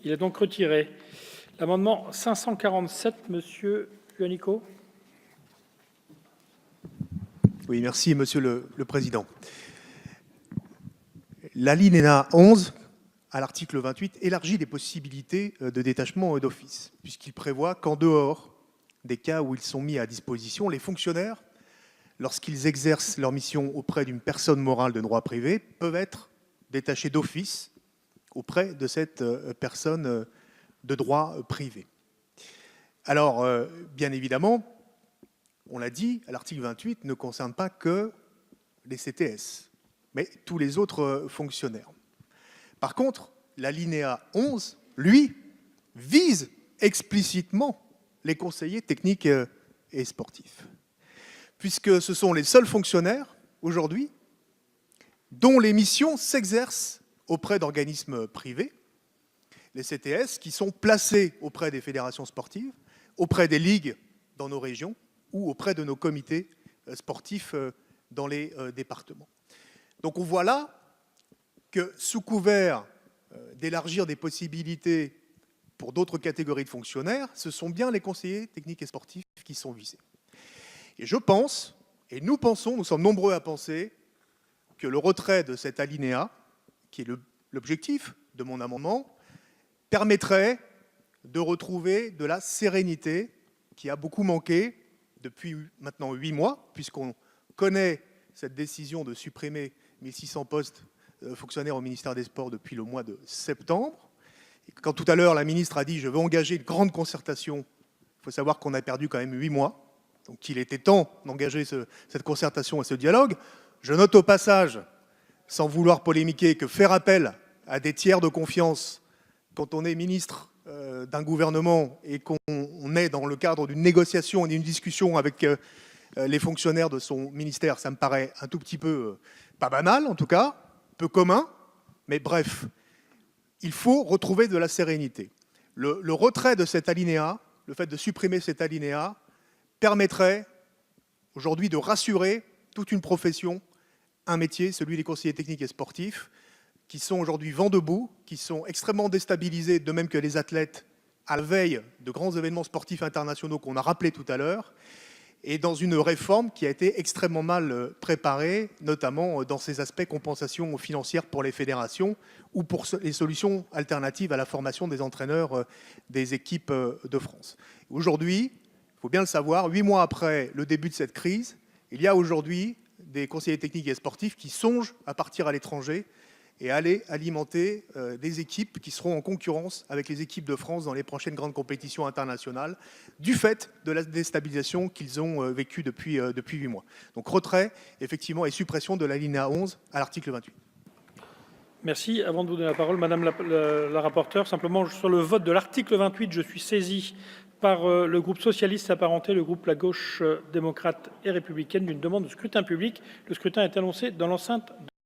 Il est donc retiré. L'amendement 547, Monsieur Juanico. Oui, merci, Monsieur le Président. L'alinéa 11, à l'article 28, élargit les possibilités de détachement d'office, puisqu'il prévoit qu'en dehors des cas où ils sont mis à disposition, les fonctionnaires, lorsqu'ils exercent leur mission auprès d'une personne morale de droit privé, peuvent être détachés d'office auprès de cette personne de droit privé. Alors, bien évidemment, on l'a dit, l'article 28 ne concerne pas que les CTS, mais tous les autres fonctionnaires. Par contre, l'alinéa 11, lui, vise explicitement les conseillers techniques et sportifs, puisque ce sont les seuls fonctionnaires, aujourd'hui, dont les missions s'exercent auprès d'organismes privés, les CTS, qui sont placés auprès des fédérations sportives, auprès des ligues dans nos régions ou auprès de nos comités sportifs dans les départements. Donc on voit là que sous couvert d'élargir des possibilités pour d'autres catégories de fonctionnaires, ce sont bien les conseillers techniques et sportifs qui sont visés. Et je pense, et nous pensons, nous sommes nombreux à penser, que le retrait de cet alinéa, qui est l'objectif de mon amendement, permettrait de retrouver de la sérénité qui a beaucoup manqué depuis maintenant 8 mois, puisqu'on connaît cette décision de supprimer 1600 postes fonctionnaires au ministère des Sports depuis le mois de septembre. Et quand tout à l'heure la ministre a dit « je veux engager une grande concertation », il faut savoir qu'on a perdu quand même 8 mois, donc il était temps d'engager cette concertation et ce dialogue. Je note au passage, sans vouloir polémiquer, que faire appel à des tiers de confiance quand on est ministre d'un gouvernement et qu'on est dans le cadre d'une négociation et d'une discussion avec les fonctionnaires de son ministère, ça me paraît un tout petit peu, pas banal en tout cas, peu commun, mais bref, il faut retrouver de la sérénité. Le retrait de cet alinéa, le fait de supprimer cet alinéa, permettrait aujourd'hui de rassurer toute une profession, un métier, celui des conseillers techniques et sportifs, qui sont aujourd'hui vent debout, qui sont extrêmement déstabilisés, de même que les athlètes, à la veille de grands événements sportifs internationaux qu'on a rappelés tout à l'heure, et dans une réforme qui a été extrêmement mal préparée, notamment dans ses aspects compensation financière pour les fédérations ou pour les solutions alternatives à la formation des entraîneurs des équipes de France. Aujourd'hui, il faut bien le savoir, 8 mois après le début de cette crise, il y a aujourd'hui des conseillers techniques et sportifs qui songent à partir à l'étranger et aller alimenter des équipes qui seront en concurrence avec les équipes de France dans les prochaines grandes compétitions internationales, du fait de la déstabilisation qu'ils ont vécue depuis 8 mois. Donc retrait, effectivement, et suppression de l'alinéa 11 à l'article 28. Merci. Avant de vous donner la parole, Madame la rapporteure, simplement sur le vote de l'article 28, je suis saisi par le groupe socialiste apparenté, le groupe La Gauche démocrate et républicaine, d'une demande de scrutin public. Le scrutin est annoncé dans l'enceinte